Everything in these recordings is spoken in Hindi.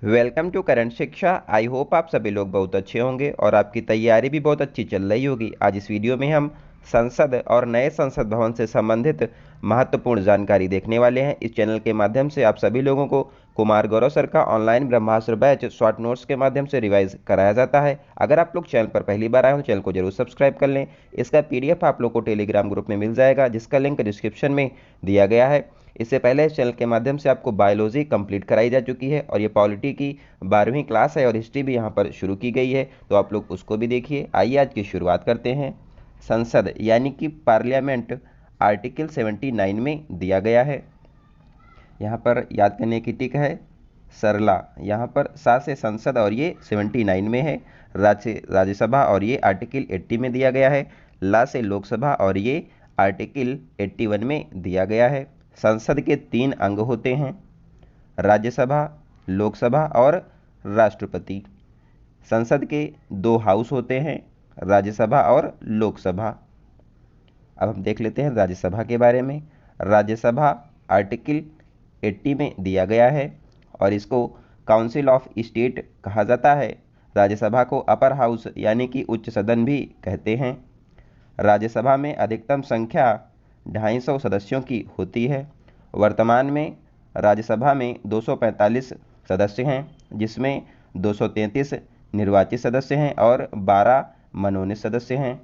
वेलकम टू करंट शिक्षा। आई होप आप सभी लोग बहुत अच्छे होंगे और आपकी तैयारी भी बहुत अच्छी चल रही होगी। आज इस वीडियो में हम संसद और नए संसद भवन से संबंधित महत्वपूर्ण जानकारी देखने वाले हैं। इस चैनल के माध्यम से आप सभी लोगों को कुमार गौरव सर का ऑनलाइन ब्रह्मास्त्र बैच शॉर्ट नोट्स के माध्यम से रिवाइज कराया जाता है। अगर आप लोग चैनल पर पहली बार आए हो तो चैनल को जरूर सब्सक्राइब कर लें। इसका PDF आप लोग को टेलीग्राम ग्रुप में मिल जाएगा, जिसका लिंक डिस्क्रिप्शन में दिया गया है। इससे पहले इस चैनल के माध्यम से आपको बायोलॉजी कंप्लीट कराई जा चुकी है और ये पॉलिटी की 12वीं क्लास है और हिस्ट्री भी यहाँ पर शुरू की गई है, तो आप लोग उसको भी देखिए। आइए आज की शुरुआत करते हैं। संसद यानी कि पार्लियामेंट आर्टिकल 79 में दिया गया है। यहाँ पर याद करने की टिक है सरला, यहाँ पर सा से संसद और ये 79 में है। राज्यसभा और ये आर्टिकल 80 में दिया गया है। ला से लोकसभा और ये आर्टिकल 81 में दिया गया है। संसद के 3 अंग होते हैं, राज्यसभा, लोकसभा और राष्ट्रपति। संसद के 2 हाउस होते हैं, राज्यसभा और लोकसभा। अब हम देख लेते हैं राज्यसभा के बारे में। राज्यसभा आर्टिकल 80 में दिया गया है और इसको काउंसिल ऑफ स्टेट कहा जाता है। राज्यसभा को अपर हाउस यानी कि उच्च सदन भी कहते हैं। राज्यसभा में अधिकतम संख्या 250 सदस्यों की होती है। वर्तमान में राज्यसभा में 245 सदस्य हैं, जिसमें 233 निर्वाचित सदस्य हैं और 12 मनोनीत सदस्य हैं।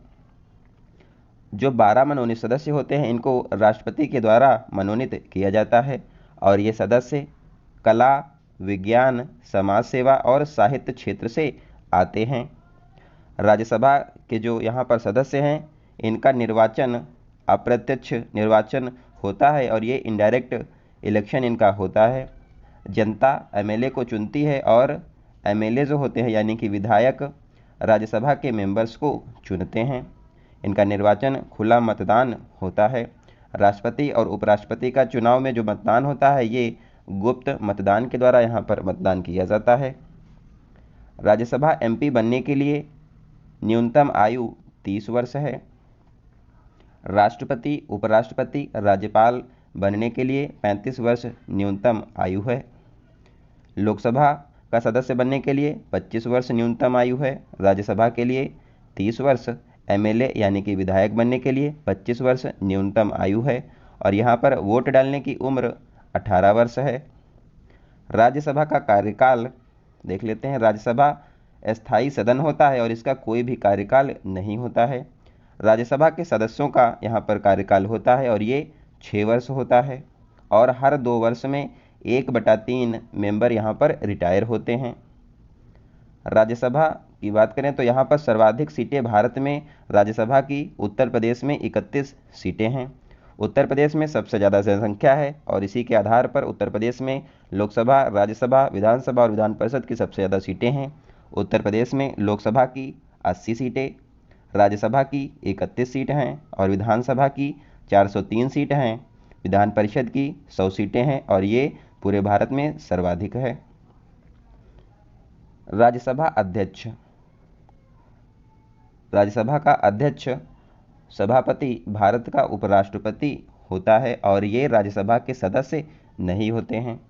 जो 12 मनोनीत सदस्य होते हैं इनको राष्ट्रपति के द्वारा मनोनीत किया जाता है और ये सदस्य कला, विज्ञान, समाज सेवा और साहित्य क्षेत्र से आते हैं। राज्यसभा के जो यहाँ पर सदस्य हैं इनका निर्वाचन अप्रत्यक्ष निर्वाचन होता है और ये इनडायरेक्ट इलेक्शन इनका होता है। जनता MLA को चुनती है और MLA जो होते हैं यानी कि विधायक राज्यसभा के मेंबर्स को चुनते हैं। इनका निर्वाचन खुला मतदान होता है। राष्ट्रपति और उपराष्ट्रपति का चुनाव में जो मतदान होता है ये गुप्त मतदान के द्वारा यहाँ पर मतदान किया जाता है। राज्यसभा MP बनने के लिए न्यूनतम आयु 30 वर्ष है। राष्ट्रपति, उपराष्ट्रपति, राज्यपाल बनने के लिए 35 वर्ष न्यूनतम आयु है। लोकसभा का सदस्य बनने के लिए 25 वर्ष न्यूनतम आयु है। राज्यसभा के लिए 30 वर्ष, MLA यानी कि विधायक बनने के लिए 25 वर्ष न्यूनतम आयु है और यहाँ पर वोट डालने की उम्र 18 वर्ष है। राज्यसभा का कार्यकाल देख लेते हैं। राज्यसभा अस्थायी सदन होता है और इसका कोई भी कार्यकाल नहीं होता है। राज्यसभा के सदस्यों का यहाँ पर कार्यकाल होता है और ये 6 वर्ष होता है और हर 2 वर्ष में 1/3 मेंबर यहाँ पर रिटायर होते हैं। राज्यसभा की बात करें तो यहाँ पर सर्वाधिक सीटें भारत में राज्यसभा की उत्तर प्रदेश में 31 सीटें हैं। उत्तर प्रदेश में सबसे ज़्यादा जनसंख्या है और इसी के आधार पर उत्तर प्रदेश में लोकसभा, राज्यसभा, विधानसभा और विधान परिषद की सबसे ज़्यादा सीटें हैं। उत्तर प्रदेश में लोकसभा की 80 सीटें, राज्यसभा की 31 सीटें हैं और विधानसभा की 403 सीटें हैं। विधान परिषद की 100 सीटें हैं और ये पूरे भारत में सर्वाधिक है। राज्यसभा अध्यक्ष, राज्यसभा का अध्यक्ष सभापति भारत का उपराष्ट्रपति होता है और ये राज्यसभा के सदस्य नहीं होते हैं।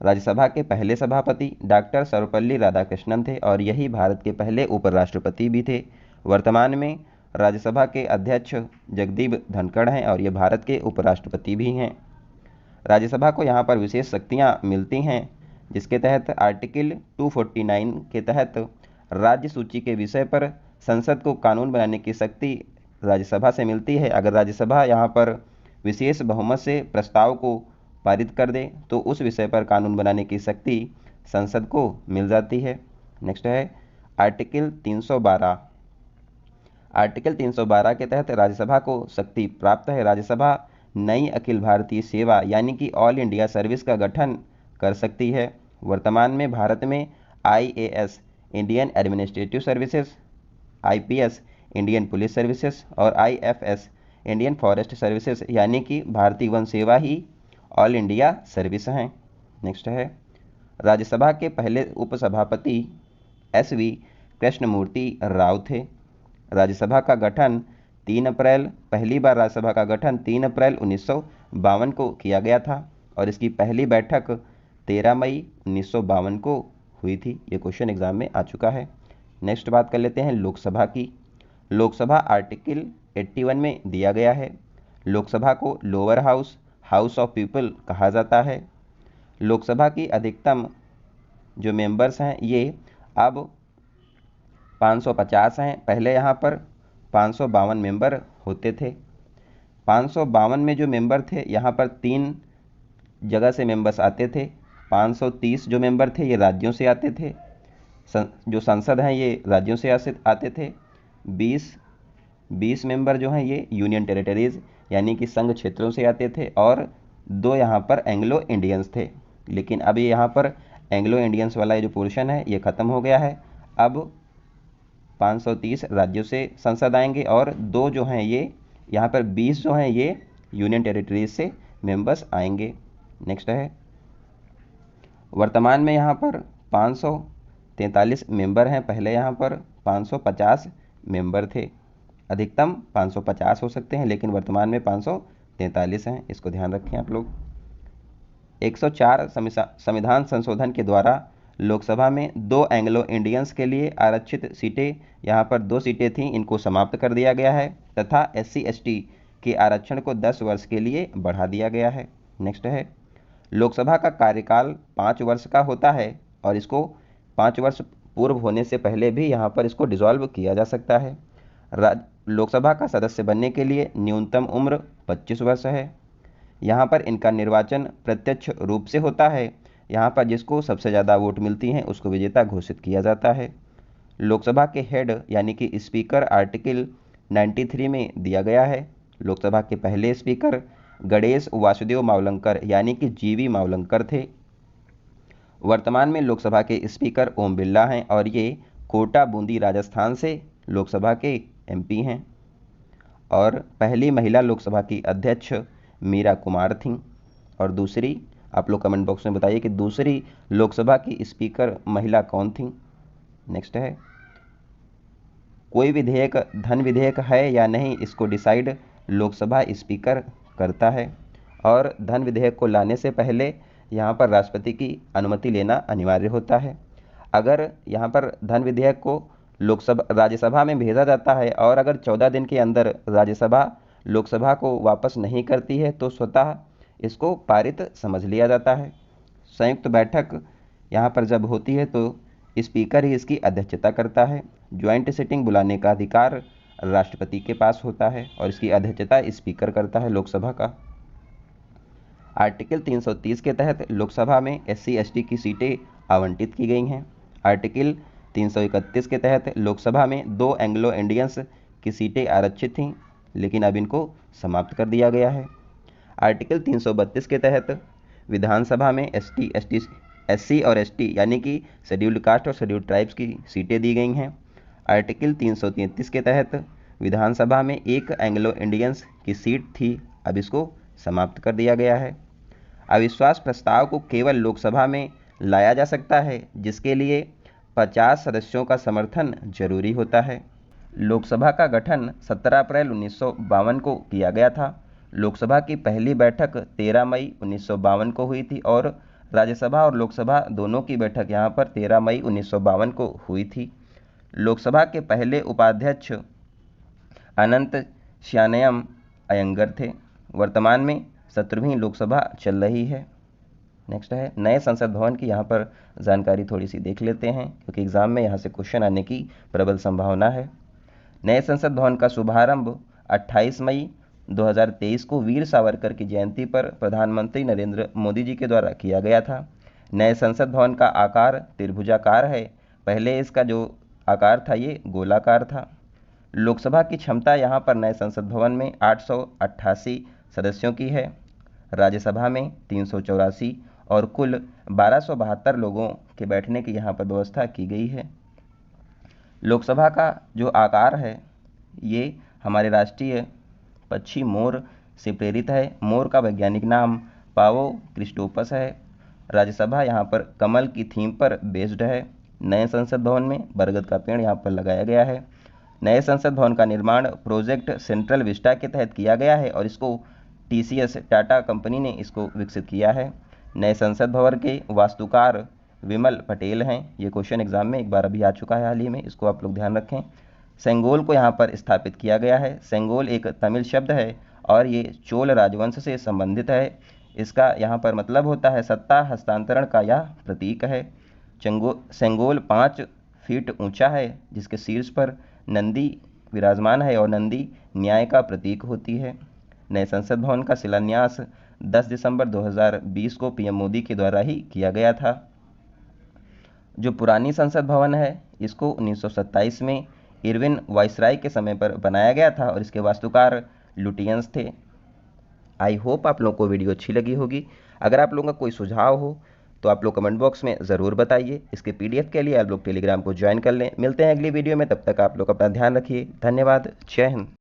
राज्यसभा के पहले सभापति डॉक्टर सर्वपल्ली राधाकृष्णन थे और यही भारत के पहले उपराष्ट्रपति भी थे। वर्तमान में राज्यसभा के अध्यक्ष जगदीप धनखड़ हैं और ये भारत के उपराष्ट्रपति भी हैं। राज्यसभा को यहाँ पर विशेष शक्तियाँ मिलती हैं, जिसके तहत आर्टिकल 249 के तहत राज्य सूची के विषय पर संसद को कानून बनाने की शक्ति राज्यसभा से मिलती है। अगर राज्यसभा यहाँ पर विशेष बहुमत से प्रस्ताव को पारित कर दे तो उस विषय पर कानून बनाने की शक्ति संसद को मिल जाती है। नेक्स्ट है आर्टिकल 312। आर्टिकल 312 के तहत राज्यसभा को शक्ति प्राप्त है। राज्यसभा नई अखिल भारतीय सेवा यानी कि ऑल इंडिया सर्विस का गठन कर सकती है। वर्तमान में भारत में IAS Indian administrative services, IPS Indian police services और IFS इंडियन फॉरेस्ट सर्विसेज यानी कि भारतीय वन सेवा ही ऑल इंडिया सर्विस हैं। नेक्स्ट है राज्यसभा के पहले उपसभापति SV कृष्णमूर्ति राव थे। राज्यसभा का गठन 3 अप्रैल पहली बार राज्यसभा का गठन 3 अप्रैल 1952 को किया गया था और इसकी पहली बैठक 13 मई 1952 को हुई थी। ये क्वेश्चन एग्जाम में आ चुका है। नेक्स्ट बात कर लेते हैं लोकसभा की। लोकसभा आर्टिकल 81 में दिया गया है। लोकसभा को lower house, house of people कहा जाता है। लोकसभा की अधिकतम जो मेंबर्स हैं ये अब 550 हैं। पहले यहाँ पर 552 मेंबर होते थे। 552 में जो मेंबर थे यहाँ पर 3 जगह से मेंबर्स आते थे। 530 जो मेंबर थे ये राज्यों से आते थे। जो संसद हैं ये राज्यों से आते थे। 20 मेंबर जो हैं ये यूनियन टेरिटरीज यानी कि संघ क्षेत्रों से आते थे, और 2 यहाँ पर एंग्लो इंडियंस थे। लेकिन अब ये यहाँ पर एंग्लो इंडियंस वाला जो पोर्शन है ये ख़त्म हो गया है। अब 530 राज्यों से संसद आएंगे और 2 जो हैं ये यहाँ पर 20 जो हैं ये यूनियन टेरिटरीज से मेंबर्स आएंगे। नेक्स्ट है, वर्तमान में यहाँ पर 543 मेंबर हैं। पहले यहाँ पर 550 मेंबर थे। अधिकतम 550 हो सकते हैं, लेकिन वर्तमान में 543 हैं। इसको ध्यान रखें आप लोग। 104 संविधान संशोधन के द्वारा लोकसभा में 2 एंग्लो इंडियंस के लिए आरक्षित सीटें, यहाँ पर 2 सीटें थीं, इनको समाप्त कर दिया गया है तथा SC/ST के आरक्षण को 10 वर्ष के लिए बढ़ा दिया गया है। नेक्स्ट है, लोकसभा का कार्यकाल 5 वर्ष का होता है और इसको 5 वर्ष पूर्व होने से पहले भी यहाँ पर इसको डिसॉल्व किया जा सकता है। लोकसभा का सदस्य बनने के लिए न्यूनतम उम्र 25 वर्ष है। यहाँ पर इनका निर्वाचन प्रत्यक्ष रूप से होता है। यहाँ पर जिसको सबसे ज़्यादा वोट मिलती हैं उसको विजेता घोषित किया जाता है। लोकसभा के हेड यानी कि स्पीकर आर्टिकल 93 में दिया गया है। लोकसभा के पहले स्पीकर गणेश वासुदेव मावलंकर यानी कि GV मावलंकर थे। वर्तमान में लोकसभा के स्पीकर ओम बिरला हैं और ये कोटा बूंदी राजस्थान से लोकसभा के MP हैं। और पहली महिला लोकसभा की अध्यक्ष मीरा कुमार थीं। और दूसरी, आप लोग कमेंट बॉक्स में बताइए कि दूसरी लोकसभा की स्पीकर महिला कौन थीं। नेक्स्ट है, कोई विधेयक धन विधेयक है या नहीं इसको डिसाइड लोकसभा स्पीकर करता है, और धन विधेयक को लाने से पहले यहाँ पर राष्ट्रपति की अनुमति लेना अनिवार्य होता है। अगर यहाँ पर धन विधेयक को राज्यसभा में भेजा जाता है और अगर 14 दिन के अंदर राज्यसभा लोकसभा को वापस नहीं करती है तो स्वतः इसको पारित समझ लिया जाता है। संयुक्त बैठक यहाँ पर जब होती है तो स्पीकर ही इसकी अध्यक्षता करता है। ज्वाइंट सिटिंग बुलाने का अधिकार राष्ट्रपति के पास होता है और इसकी अध्यक्षता स्पीकर करता है लोकसभा का। आर्टिकल 330 के तहत लोकसभा में SC/ST की सीटें आवंटित की गई हैं। आर्टिकल 331 के तहत लोकसभा में 2 एंग्लो इंडियंस की सीटें आरक्षित थीं, लेकिन अब इनको समाप्त कर दिया गया है। आर्टिकल 332 के तहत विधानसभा में SC और ST यानी कि शेड्यूल्ड कास्ट और शेड्यूल्ड ट्राइब्स की सीटें दी गई हैं। आर्टिकल 333 के तहत विधानसभा में 1 एंग्लो इंडियंस की सीट थी, अब इसको समाप्त कर दिया गया है। अविश्वास प्रस्ताव को केवल लोकसभा में लाया जा सकता है जिसके लिए 50 सदस्यों का समर्थन जरूरी होता है। लोकसभा का गठन 17 अप्रैल 1952 को किया गया था। लोकसभा की पहली बैठक 13 मई 1952 को हुई थी और राज्यसभा और लोकसभा दोनों की बैठक यहाँ पर 13 मई 1952 को हुई थी। लोकसभा के पहले उपाध्यक्ष अनंत श्यानयम अयंगर थे। वर्तमान में 17वीं लोकसभा चल रही है। नेक्स्ट है, नए संसद भवन की यहाँ पर जानकारी थोड़ी सी देख लेते हैं क्योंकि एग्जाम में यहाँ से क्वेश्चन आने की प्रबल संभावना है। नए संसद भवन का शुभारंभ 28 मई 2023 को वीर सावरकर की जयंती पर प्रधानमंत्री नरेंद्र मोदी जी के द्वारा किया गया था। नए संसद भवन का आकार त्रिभुजाकार है। पहले इसका जो आकार था ये गोलाकार था। लोकसभा की क्षमता यहाँ पर नए संसद भवन में 888 सदस्यों की है। राज्यसभा में 384 और कुल 1272 लोगों के बैठने की यहाँ पर व्यवस्था की गई है। लोकसभा का जो आकार है ये हमारे राष्ट्रीय पक्षी मोर से प्रेरित है। मोर का वैज्ञानिक नाम पावो क्रिस्टोपस है। राज्यसभा यहाँ पर कमल की थीम पर बेस्ड है। नए संसद भवन में बरगद का पेड़ यहाँ पर लगाया गया है। नए संसद भवन का निर्माण प्रोजेक्ट सेंट्रल विस्टा के तहत किया गया है और इसको TCS टाटा कंपनी ने इसको विकसित किया है। नए संसद भवन के वास्तुकार विमल पटेल हैं। ये क्वेश्चन एग्जाम में एक बार अभी आ चुका है हाल ही में, इसको आप लोग ध्यान रखें। सेंगोल को यहाँ पर स्थापित किया गया है। सेंगोल एक तमिल शब्द है और ये चोल राजवंश से संबंधित है। इसका यहाँ पर मतलब होता है सत्ता हस्तांतरण का यह प्रतीक है। सेंगोल 5 फीट ऊंचा है, जिसके शीर्ष पर नंदी विराजमान है और नंदी न्याय का प्रतीक होती है। नए संसद भवन का शिलान्यास 10 दिसंबर 2020 को पीएम मोदी के द्वारा ही किया गया था। जो पुरानी संसद भवन है इसको 1927 में इरविन वाइसराय के समय पर बनाया गया था और इसके वास्तुकार लुटियंस थे। आई होप आप लोगों को वीडियो अच्छी लगी होगी। अगर आप लोगों का कोई सुझाव हो तो आप लोग कमेंट बॉक्स में ज़रूर बताइए। इसके पीडीएफ के लिए आप लोग टेलीग्राम को ज्वाइन कर लें। मिलते हैं अगली वीडियो में, तब तक आप लोग अपना ध्यान रखिए। धन्यवाद। जय हिंद।